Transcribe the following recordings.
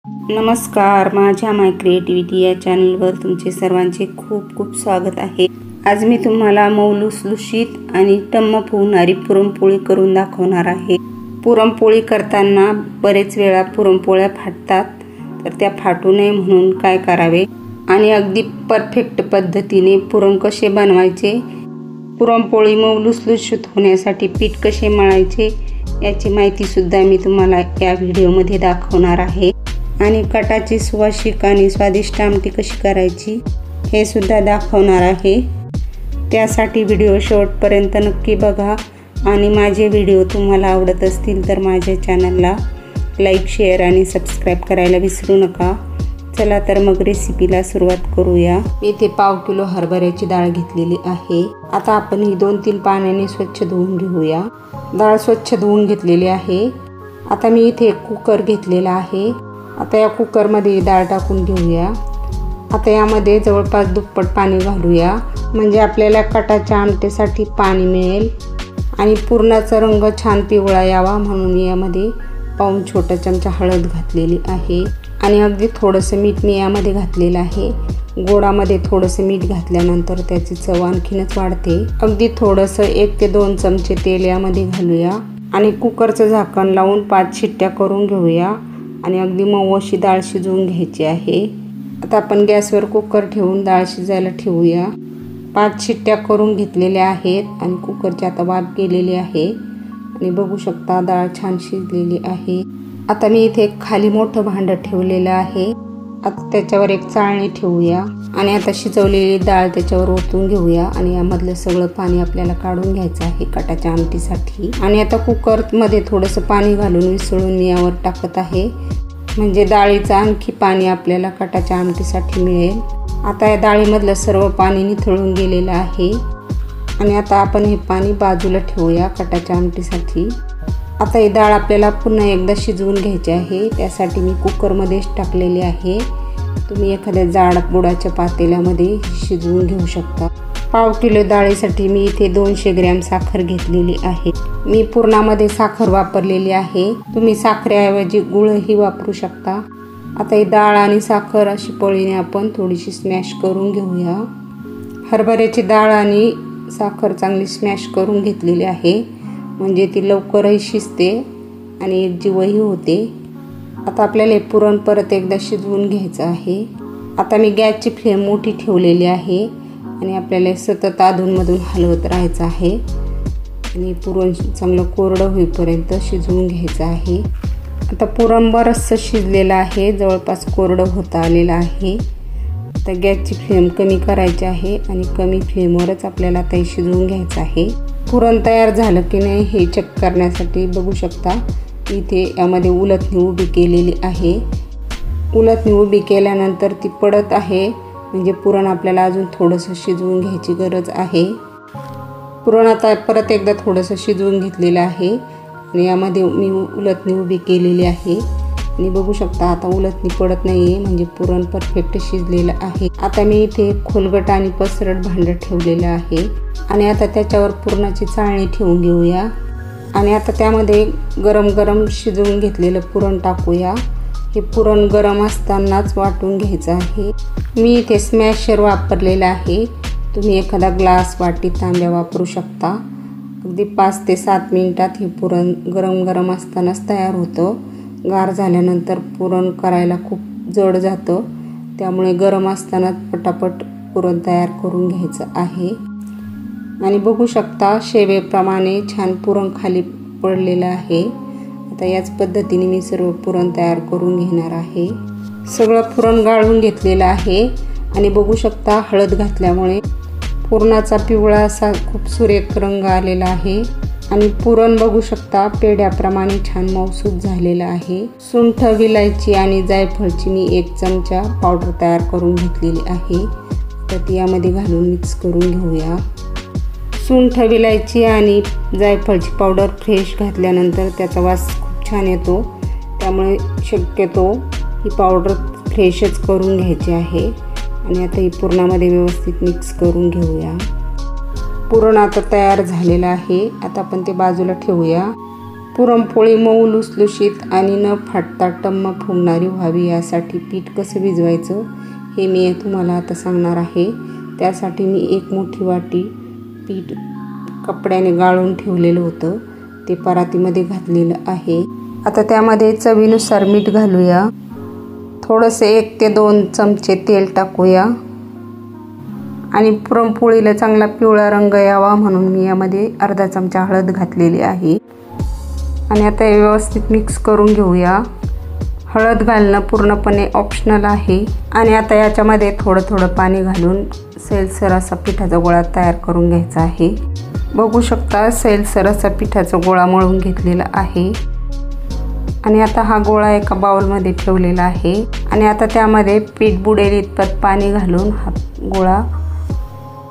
नमस्कार, माझ्या माय क्रिएटिव्हिटी या चॅनलवर तुमचे सर्वांचे खूप खूप स्वागत आहे। आज मी तुम्हाला मऊ लुसलुशीत आणि टम्म फुगणारी पुरणपोळी करून दाखवणार आहे। पुरणपोळी करताना बरेच वेळा पुरणपोळ्या फाटतात, तर त्या फाटू नये म्हणून काय करावे आणि अगदी परफेक्ट पद्धतीने पुरण कसे बनवायचे, पुरणपोळी मऊ लुसलुशीत होण्यासाठी पीठ कसे मळायचे याची माहिती सुद्धा मी तुम्हाला या व्हिडिओमध्ये दाखवणार आहे। आणि कटाची सुवासिक आणि स्वादिष्ट आमटी कशी करायची हे सुद्धा दाखवणार आहे। त्यासाठी व्हिडिओ शेवटपर्यंत नक्की बघा आणि माझे व्हिडिओ तुम्हाला आवडत असतील तर माझ्या चॅनलला लाईक, शेअर आणि सबस्क्राइब करायला विसरू नका। चला तर मग रेसिपीला सुरुवात करूया। मी इथे पाव किलो हरभऱ्याची डाळ घेतलेली आहे। आता आपण ही 2-3 पाण्याने स्वच्छ धुवून घेऊया। डाळ स्वच्छ धुवून घेतलेली आहे। आता मी इथे कुकर घेतलेला आहे। आता या कुकरमध्ये डाळ टाकून घेऊया। आता यामध्ये जवळपास दुप्पट पाणी घालूया, म्हणजे आपल्याला कटाच्या आमटीसाठी पाणी मिळेल आणि पुरणाचा रंग छान पिवळा यावा म्हणून यामध्ये पाऊण छोटा चमचा हळद घातलेली आहे आणि अगदी थोडंसं मीठ मी यामध्ये घातलेलं आहे। गोडामध्ये थोडंसं मीठ घातल्यानंतर त्याची चव आणखीनच वाढते। अगदी थोडंसं 1 ते 2 चमचे तेल यामध्ये घालूया आणि कुकरचं झाकण लावून 5 शिट्ट्या करून घेऊया आणि अगदी मऊ अशी डाळ शिजवून घ्यायची आहे। आता आपण गॅसवर कुकर ठेवून डाळ शिजायला ठेवूया। 5 शिट्ट्या करून घेतलेल्या आहेत आणि कुकरची आता वाफ गेलेली आहे आणि बघू शकता डाळ छान शिजलेली आहे। आता मी इथे खाली मोठं भांडं ठेवलेलं आहे। आता त्याच्यावर एक चाळणी ठेवूया आणि आता शिजवलेली डाळ त्याच्यावर ओतून घेऊया आणि यामधलं सगळं पाणी आपल्याला काढून घ्यायचं आहे कटाच्या आमटीसाठी। आणि आता कुकरमध्ये थोडंसं पाणी घालून विसळून मी यावर टाकत आहे, म्हणजे डाळीचं आणखी पाणी आपल्याला कटाच्या आमटीसाठी मिळेल। आता या डाळीमधलं सर्व पाणी निथळून गेलेलं आहे आणि आता आपण हे पाणी बाजूला ठेवूया कटाच्या आमटीसाठी। आता ही डाळ आपल्याला पुन्हा एकदा शिजवून घ्यायची आहे, त्यासाठी मी कुकरमध्येच टाकलेली आहे। तुम्ही एखाद्या जाड बुडाच्या पातेल्यामध्ये शिजवून घेऊ शकता। पाव किलो डाळीसाठी मी इथे 200 ग्रॅम साखर घेतलेली आहे। मी पुरणामध्ये साखर वापरलेली आहे, तुम्ही साखरेऐवजी गुळही वापरू शकता। आता ही डाळ आणि साखर अशी पळीने आपण थोडीशी स्मॅश करून घेऊया। हरभऱ्याची डाळ आणि साखर चांगली स्मॅश करून घेतलेली आहे, म्हणजे ती लवकरही शिजते आणि एकजीवही होते। आता आपल्याला हे पुरण परत एकदा शिजवून घ्यायचं आहे। आता मी गॅसची फ्लेम मोठी ठेवलेली आहे आणि आपल्याला सतत अधूनमधून हलवत राहायचं आहे आणि पुरण चांगलं कोरडं होईपर्यंत शिजवून घ्यायचं आहे। आता पुरण बरंचसं शिजलेलं आहे, जवळपास कोरडं होत आलेलं आहे। आता गॅसची फ्लेम कमी करायची आहे आणि कमी फ्लेमवरच आपल्याला ते शिजवून घ्यायचं आहे। पुरण तयार झालं की नाही हे चेक करण्यासाठी बघू शकता इथे यामध्ये उलथणी उभी केलेली आहे। उलथणी उभी केल्यानंतर ती पडत आहे, म्हणजे पुरण आपल्याला अजून थोडंसं शिजवून घ्यायची गरज आहे। पुरण आता परत एकदा थोडंसं शिजवून घेतलेलं आहे आणि यामध्ये मी उलथणी उभी केलेली आहे आणि बघू शकता आता उलथणी पडत नाही आहे, म्हणजे पुरण परफेक्ट शिजलेलं आहे। आता मी इथे खोलगट आणि पसरट भांडं ठेवलेलं आहे आणि आता त्याच्यावर पुरणाची चाळणी ठेवून घेऊया आणि आता त्यामध्ये गरम गरम शिजवून घेतलेलं पुरण टाकूया। हे पुरण गरम असतानाच वाटून घ्यायचं आहे। मी इथे स्मॅशर वापरलेला आहे, तुम्ही एखादा ग्लास, वाटी, तांब्या वापरू शकता। अगदी 5 ते 7 मिनिटात हे पुरण गरम गरम असतानाच तयार होतं। गार झाल्यानंतर पुरण करायला खूप जड जातं, त्यामुळे गरम असतानाच पटापट पुरण तयार करून घ्यायचं आहे। आणि बघू शकता शेवेप्रमाणे छान पुरण खाली पडलेलं आहे। आता याच पद्धतीने मी सर्व पुरण तयार करून घेणार आहे। सगळं पुरण गाळून घेतलेलं आहे आणि बघू शकता हळद घातल्यामुळे पुरणाचा पिवळा असा खूप सुरेख रंग आलेला आहे आणि पुरण बघू शकता पेढ्याप्रमाणे छान मऊसूत झालेलं आहे। सुंठ, विलायची आणि जायफळची मी 1 चमचा पावडर तयार करून घेतलेली आहे, तर ती यामध्ये घालून मिक्स करून घेऊया। सुंठ, विलायची आणि जायफळची पावडर फ्रेश घातल्यानंतर त्याचा वास खूप छान येतो, त्यामुळे शक्यतो ही पावडर फ्रेशच करून घ्यायची आहे। आणि आता ही पुरणामध्ये व्यवस्थित मिक्स करून घेऊया। पुरण आता तयार झालेलं आहे, आता आपण ते बाजूला ठेवूया। पुरणपोळी मऊ लुसलुशीत आणि न फाटता टम्म फुगणारी व्हावी यासाठी पीठ कसं भिजवायचं हे मी तुम्हाला आता सांगणार आहे। त्यासाठी मी एक मोठी वाटी पीठ कपड्याने गाळून ठेवलेलं होतं ते परातीमध्ये घातलेलं आहे। आता त्यामध्ये चवीनुसार मीठ घालूया, थोडंसं 1 ते 2 चमचे तेल टाकूया आणि पुरणपोळीला चांगला पिवळा रंग यावा म्हणून मी यामध्ये अर्धा चमचा हळद घातलेली आहे आणि आता हे व्यवस्थित मिक्स करून घेऊया। हळद घालणं पूर्णपणे ऑप्शनल आहे आणि आता याच्यामध्ये थोडं पाणी घालून सैलसर असा पिठाचा गोळा तयार करून घ्यायचा आहे। बघू शकता सैलसर असा पिठाचा गोळा मळून घेतलेला आहे आणि आता हा गोळा एका बाउलमध्ये ठेवलेला आहे आणि आता त्यामध्ये पीठ बुडेल इतपत पाणी घालून हा गोळा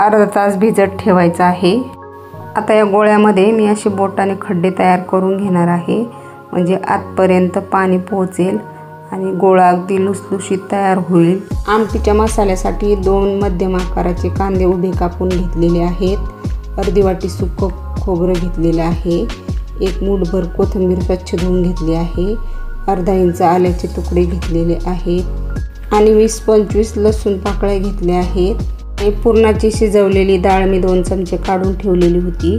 अर्धा तास भिजत ठेवायचा आहे। आता या गोळ्यामध्ये मी असे बोटाने खड्डे तयार करून घेणार आहे म्हणजे आतपर्यंत पाणी पोहोचेल आणि गोळा अगदी लुसलुशीत तयार होईल। आमटीच्या मसाल्यासाठी 2 मध्यम आकाराचे कांदे उभे कापून घेतलेले आहेत, अर्धी वाटी सुकं खोबरं घेतलेलं आहे, 1 मूठभर कोथिंबीर स्वच्छ धुवून घेतली आहे, अर्धा इंच आल्याचे तुकडे घेतलेले आहेत आणि 20-25 लसूण पाकळ्या घेतल्या आहेत। पुरणाची शिजवलेली डाळ मी 2 चमचे काढून ठेवलेली होती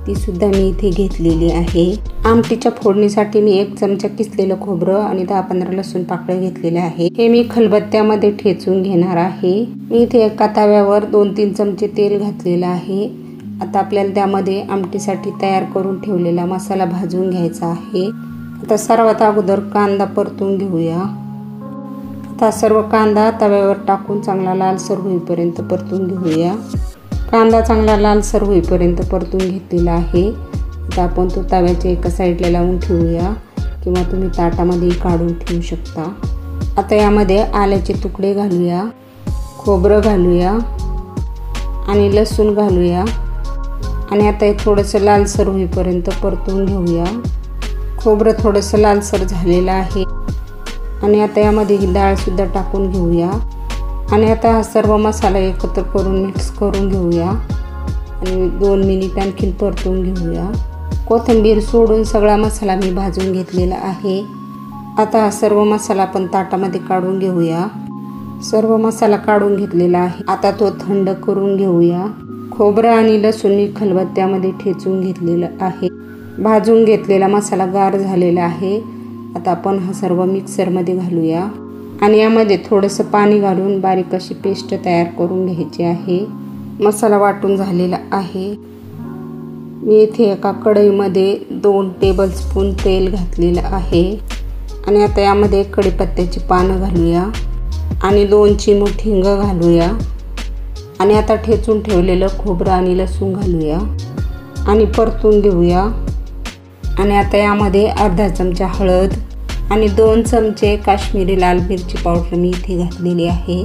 ती सुद्धा मी इथे घेतलेली आहे। आमटीच्या फोडणीसाठी मी 1 चमचा किसलेलं खोबरं आणि 10-15 लसूण पाकळ्या घेतलेल्या आहे। हे मी खलबत्त्यामध्ये ठेचून घेणार आहे। मी इथे एका तव्यावर 2-3 चमचे तेल घातलेलं आहे। आता आपल्याला त्यामध्ये आमटीसाठी तयार करून ठेवलेला मसाला भाजून घ्यायचा आहे। आता सर्वात अगोदर कांदा परतून घेऊया। आता सर्व कांदा तव्यावर टाकून चांगला लालसर होईपर्यंत परतून घेऊया। कांदा चांगला लालसर होईपर्यंत परतून घेतलेला आहे। आता आपण तो तव्याच्या एका साईडला लावून ठेवूया किंवा तुम्ही ताटामध्ये काढून ठेवू शकता। आता यामध्ये आल्याचे तुकडे घालूया, खोबरं घालूया आणि लसूण घालूया आणि आता हे थोडंसं लालसर होईपर्यंत परतून घेऊया। खोबरं थोडंसं लालसर झालेलं आहे आणि आता यामध्ये ही डाळ सुद्धा टाकून घेऊया आणि आता हा सर्व मसाला एकत्र करून मिक्स करून घेऊया आणि 2 मिनिट आणखीन परतून घेऊया। कोथिंबीर सोडून सगळा मसाला मी भाजून घेतलेला आहे। आता हा सर्व मसाला आपण ताटामध्ये काढून घेऊया। सर्व मसाला काढून घेतलेला आहे, आता तो थंड करून घेऊया। खोबरं आणि लसूण मी खलबत्त्यामध्ये ठेचून घेतलेलं आहे। भाजून घेतलेला मसाला गार झालेला आहे। आता आपण हा सर्व मिक्सरमध्ये घालूया आणि यामध्ये थोडंसं पाणी घालून बारीक अशी पेस्ट तयार करून घ्यायची आहे। मसाला वाटून झालेला आहे। मी इथे एका कढईमध्ये 2 टेबलस्पून तेल घातलेलं आहे आणि आता यामध्ये कढीपत्त्याची पानं घालूया आणि 2 चिमूट हिंग घालूया आणि आता ठेचून ठेवलेलं खोबरं आणि लसूण घालूया आणि परतून घेऊया आणि आता यामध्ये अर्धा चमचा हळद आणि 2 चमचे काश्मीरी लाल मिरची पावडर मी इथे घातलेली आहे।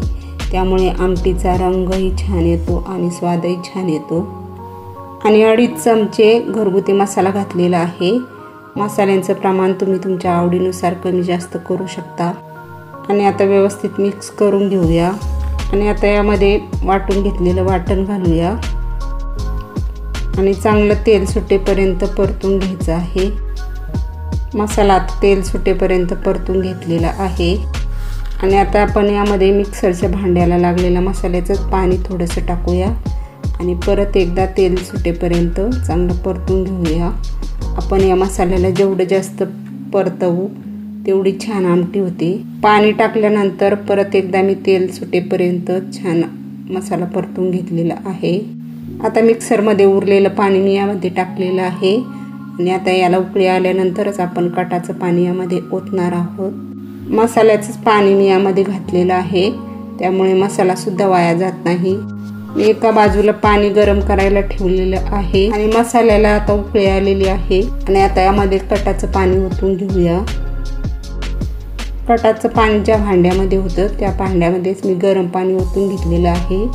त्यामुळे आमटीचा रंगही छान येतो आणि स्वादही छान येतो आणि 2.5 चमचे घरगुती मसाला घातलेला आहे। मसाल्यांचं प्रमाण तुम्ही तुमच्या आवडीनुसार कमी जास्त करू शकता आणि आता व्यवस्थित मिक्स करून घेऊया आणि आता यामध्ये वाटून घेतलेलं वाटण घालूया आणि चांगलं तेल सुटेपर्यंत परतून घ्यायचं आहे। मसाला तेल सुटेपर्यंत परतून घेतलेला आहे आणि आता आपण यामध्ये मिक्सरच्या भांड्याला लागलेल्या मसाल्याचं पाणी थोडंसं टाकूया आणि परत एकदा तेल सुटेपर्यंत चांगलं परतून घेऊया। आपण या मसाल्याला जेवढं जास्त परतवू तेवढी छान आमटी होते। पाणी टाकल्यानंतर परत एकदा मी तेल सुटेपर्यंत छान मसाला परतून घेतलेला आहे। आता मिक्सरमध्ये उरलेलं पाणी मी यामध्ये टाकलेलं आहे आणि आता याला उकळी आल्यानंतरच आपण कटाचं पाणी यामध्ये ओतणार आहोत। मसाल्याचंच पाणी मी यामध्ये घातलेलं आहे त्यामुळे मसालासुद्धा वाया जात नाही। मी एका बाजूला पाणी गरम करायला ठेवलेलं आहे आणि मसाल्याला आता उकळी आलेली आहे आणि आता यामध्ये कटाचं पाणी ओतून घेऊया। कटाचं पाणी ज्या भांड्यामध्ये होतं त्या भांड्यामध्येच मी गरम पाणी ओतून घेतलेलं आहे,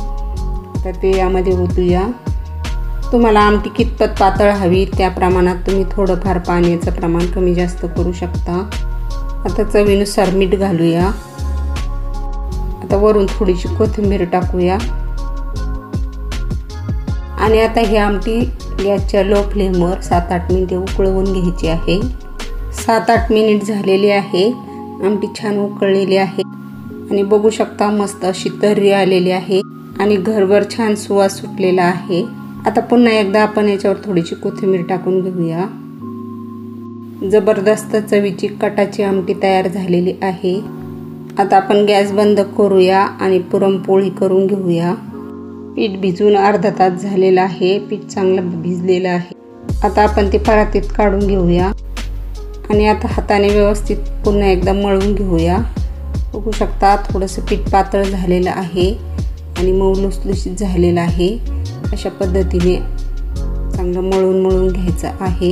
तर ते यामध्ये ओतूया। तुम्हाला आमटी कितपत पातळ हवी त्या प्रमाणात तुम्ही थोडंफार पाण्याचं प्रमाण कमी जास्त करू शकता। आता चवीनुसार मीठ घालूया। आता वरून थोडीशी कोथिंबीर टाकूया आणि आता ही आमटी गॅसच्या लो फ्लेमवर 7-8 मिनिटे उकळवून घ्यायची आहे। 7-8 मिनिट झालेले आहे. आमटी छान उकळलेली आहे आणि बघू शकता मस्त अशी तर्री आलेली आहे आणि घरभर छान सुवास सुटलेला आहे. आता पुन्हा एकदा आपण याच्यावर थोडीशी कोथिंबीर टाकून घेऊया. जबरदस्त चवीची कटाची आमटी तयार झालेली आहे. आता आपण गॅस बंद करूया आणि पुरणपोळी करून घेऊया. पीठ भिजून अर्धा तास झालेला आहे. पीठ चांगलं भिजलेलं आहे. आता आपण ते परातीत काढून घेऊया आणि आता हाताने व्यवस्थित पुन्हा एकदा मळून घेऊया. बघू शकता थोडंसं पीठ पातळ झालेलं आहे आणि मऊ लुसलुशीत झालेलं आहे. अशा पद्धतीने चांगलं मळून घ्यायचं आहे.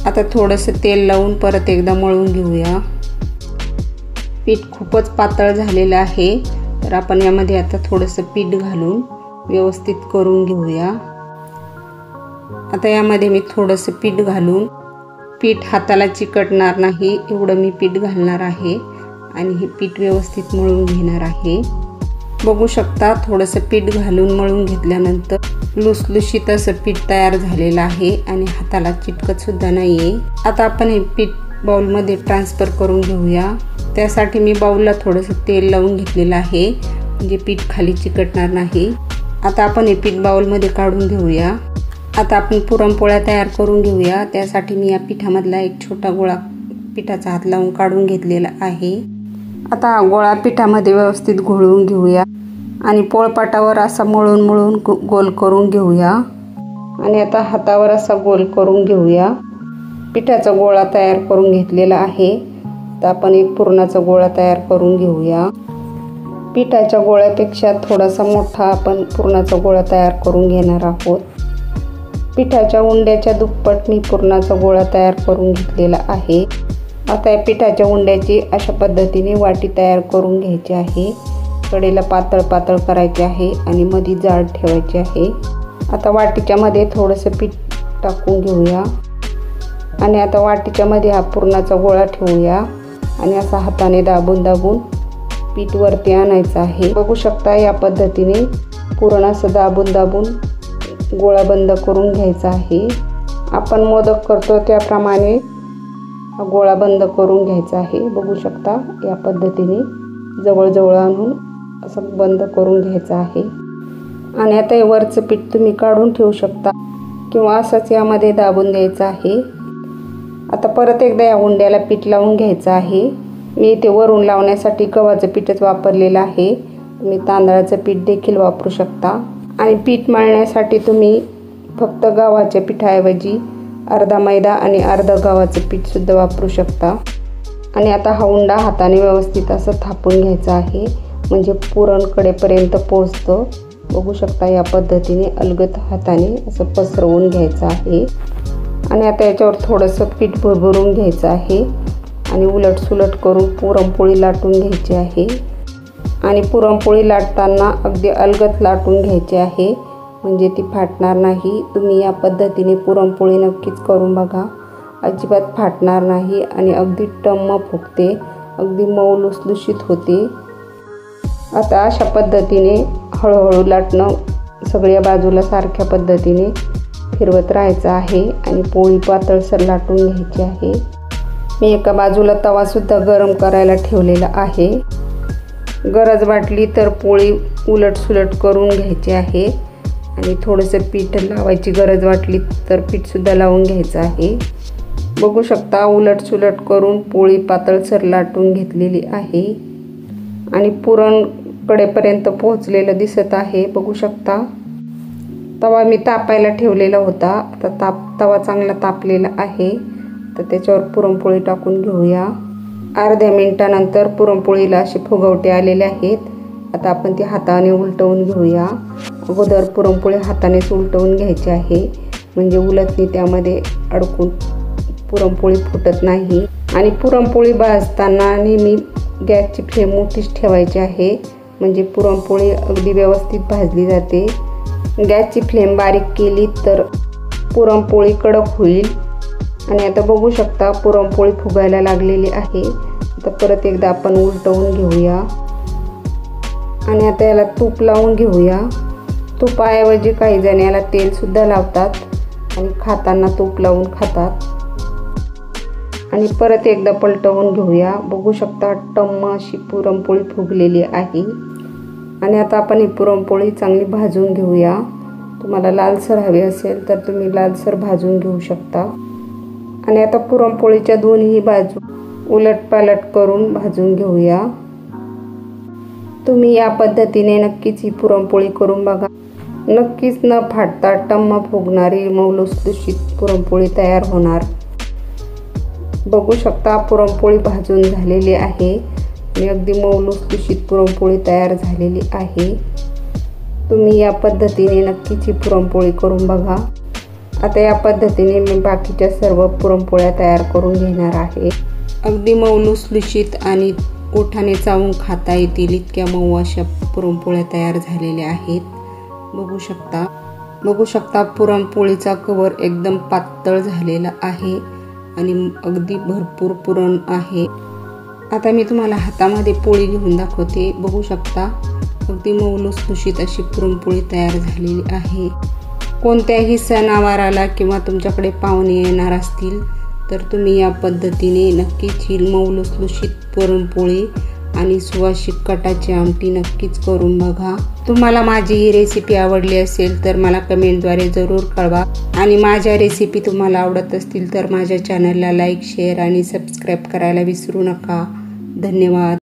आता थोडंसं तेल लावून परत एकदा मळून घेऊया. पीठ खूपच पातळ झालेलं आहे, तर आपण यामध्ये आता थोडंसं पीठ घालून व्यवस्थित करून घेऊया. आता यामध्ये मी थोडंसं पीठ घालून, पीठ हाताला चिकटणार नाही एवढं मी पीठ घालणार आहे आणि हे पीठ व्यवस्थित मळून घेणार आहे. बघू शकता थोडंसं पीठ घालून मळून घेतल्यानंतर लुसलुशीत असं पीठ तयार झालेलं आहे आणि हाताला चिटकत सुद्धा नाही आहे. आता आपण हे पीठ बाउलमध्ये ट्रान्सफर करून घेऊया. त्यासाठी मी बाउलला थोडंसं तेल लावून घेतलेलं आहे, म्हणजे पीठ खाली चिकटणार नाही. आता आपण हे पीठ बाउलमध्ये काढून घेऊया. आता आपण पुरणपोळ्या तयार करून घेऊया. त्यासाठी मी या पिठामधला एक छोटा गोळा पिठाचा हात लावून काढून घेतलेला आहे. आता हा गोळा पिठामध्ये व्यवस्थित घोळवून घेऊया आणि पोळपाटावर असा मळून गोल करून घेऊया आणि आता हातावर असा गोल करून घेऊया. पिठाचा गोळा तयार करून घेतलेला आहे. तर आपण एक पुरणाचा गोळा तयार करून घेऊया. पिठाच्या गोळ्यापेक्षा थोडासा मोठा आपण पुरणाचा गोळा तयार करून घेणार आहोत. पिठाच्या उंड्याच्या दुप्पट मी पुरणाचा गोळा तयार करून घेतलेला आहे. आता या पिठाच्या उंड्याची अशा पद्धतीने वाटी तयार करून घ्यायची आहे. कडेला पातळ करायचे आहे आणि मध्ये जाड ठेवायचे आहे. आता वाटीच्या मध्ये थोडंसं पीठ टाकून घेऊया आणि आता वाटीच्या मध्ये हा पुरणाचा गोळा ठेवूया आणि असा हाताने दाबून पीठ वरती आणायचं आहे. बघू शकता या पद्धतीने पुरण असं दाबून गोळा बंद करून घ्यायचा आहे. आपण मोदक करतो त्याप्रमाणे हा गोळा बंद करून घ्यायचा आहे. बघू शकता या पद्धतीने जवळ आणून असं बंद करून घ्यायचं आहे. आणि आता हे वरचं पीठ तुम्ही काढून ठेवू शकता किंवा असंच यामध्ये दाबून द्यायचं आहे. आता परत एकदा या उंड्याला पीठ लावून घ्यायचं आहे. मी इथे वरून लावण्यासाठी गव्हाचं पीठच वापरलेलं आहे. तुम्ही तांदळाचं पीठ देखील वापरू शकता आणि पीठ मळण्यासाठी तुम्ही फक्त गव्हाच्या पिठाऐवजी अर्धा मैदा आणि अर्धा गव्हाचं पीठसुद्धा वापरू शकता. आणि आता हा उंडा हाताने व्यवस्थित असं थापून घ्यायचा आहे, म्हणजे पुरण कडेपर्यंत पोहोचतं. बघू शकता या पद्धतीने अलगद हाताने असं पसरवून घ्यायचं आहे. आणि आता याच्यावर थोडंसं पीठ भरभरून घ्यायचं आहे आणि उलटसुलट करून पुरणपोळी लाटून घ्यायची आहे. आणि पुरणपोळी लाटताना अगदी अलगद लाटून घ्यायची आहे, म्हणजे ती फाटणार नाही. तुम्ही या पद्धतीने पुरणपोळी नक्कीच करून बघा. अजिबात फाटणार नाही आणि अगदी टम्म फुगते, अगदी मऊ लुसलुशीत होते. आता अशा पद्धतीने हळूहळू लाटणं सगळ्या बाजूला सारख्या पद्धतीने फिरवत राहायचं आहे आणि पोळी पातळसर लाटून घ्यायची आहे. मी एका बाजूला तवासुद्धा गरम करायला ठेवलेला आहे. गरज वाटली तर पोळी उलटसुलट करून घ्यायची आहे आणि थोडंसं पीठ लावायची गरज वाटली तर पीठसुद्धा लावून घ्यायचं आहे. बघू शकता उलटसुलट करून पोळी पातळसर लाटून घेतलेली आहे आणि पुरण कडेपर्यंत पोहोचलेलं दिसत आहे. बघू शकता तवा मी तापायला ठेवलेला होता. आता तवा चांगला तापलेला आहे, तर त्याच्यावर पुरणपोळी टाकून घेऊया. अर्ध्या मिनिटानंतर पुरणपोळीला असे फुगवटे आलेले आहेत. आता आपण ती हाताने उलटवून घेऊया. अगोदर पुरणपोळी हातानेच उलटवून घ्यायची आहे, म्हणजे उलटणी त्यामध्ये अडकून पुरणपोळी फुटत नाही. आणि पुरणपोळी भाजताना नेहमी गॅसची फ्लेम मोठीच ठेवायची आहे, म्हणजे पुरणपोळी अगदी व्यवस्थित भाजली जाते. गॅसची फ्लेम बारीक केली तर पुरणपोळी कडक होईल. आणि आता बघू शकता पुरणपोळी फुगायला लागलेली आहे. आता परत एकदा आपण उलटवून घेऊया आणि आता याला तूप लावून घेऊया. तुपाऐवजी काही जण याला तेलसुद्धा लावतात आणि खाताना तूप लावून खातात. आणि परत एकदा पलटवून घेऊया। बघू शकता टम्म अशी पुरणपोळी फुगलेली आहे। आणि आता आपण ही पुरणपोळी चांगली भाजून घेऊया। तुम्हाला लालसर हवी असेल तर तुम्ही लालसर भाजून घेऊ शकता। आणि आता पुरणपोळीच्या दोन्ही बाजू उलटपालट करून भाजून घेऊया। तुम्ही या पद्धतीने नक्कीच ही पुरणपोळी करून बघा। नक्कीच न फाटता टम्म फुगणारी मऊ लुसलुशीत पुरणपोळी तयार होणार। बघू शकता पुरणपोळी भाजून झालेली आहे आणि अगदी मऊ लुसलुशीत पुरणपोळी तयार झालेली आहे। तुम्ही या पद्धतीने नक्कीच ही पुरणपोळी करून बघा। आता या पद्धतीने मी बाकीच्या सर्व पुरणपोळ्या तयार करून घेणार आहे। अगदी मऊ लुसलुशीत आणि ओठाने चावून खाता येतील इतक्या मऊ अशा पुरणपोळ्या तयार झालेल्या आहेत। बघू शकता पुरणपोळीचा कवर एकदम पातळ झालेला आहे आणि अगदी भरपूर पुरण आहे। आता मी तुम्हाला हातामध्ये पोळी घेऊन दाखवते। बघू शकता अगदी मऊ लुसलुशीत अशी पुरणपोळी तयार झालेली आहे। कोणत्याही सणावाराला किंवा तुमच्याकडे पाहुणे येणार असतील तर तुम्ही या पद्धतीने नक्कीच ही मऊ लुसलुशीत पुरणपोळी आणि सुवासिक कटाची आमटी नक्कीच करून बघा। तुम्हाला माझी ही रेसिपी आवडली असेल तर मला कमेंटद्वारे जरूर कळवा। आणि माझ्या रेसिपी तुम्हाला आवडत असतील तर माझ्या चॅनलला लाईक, शेअर आणि सबस्क्राईब करायला विसरू नका। धन्यवाद।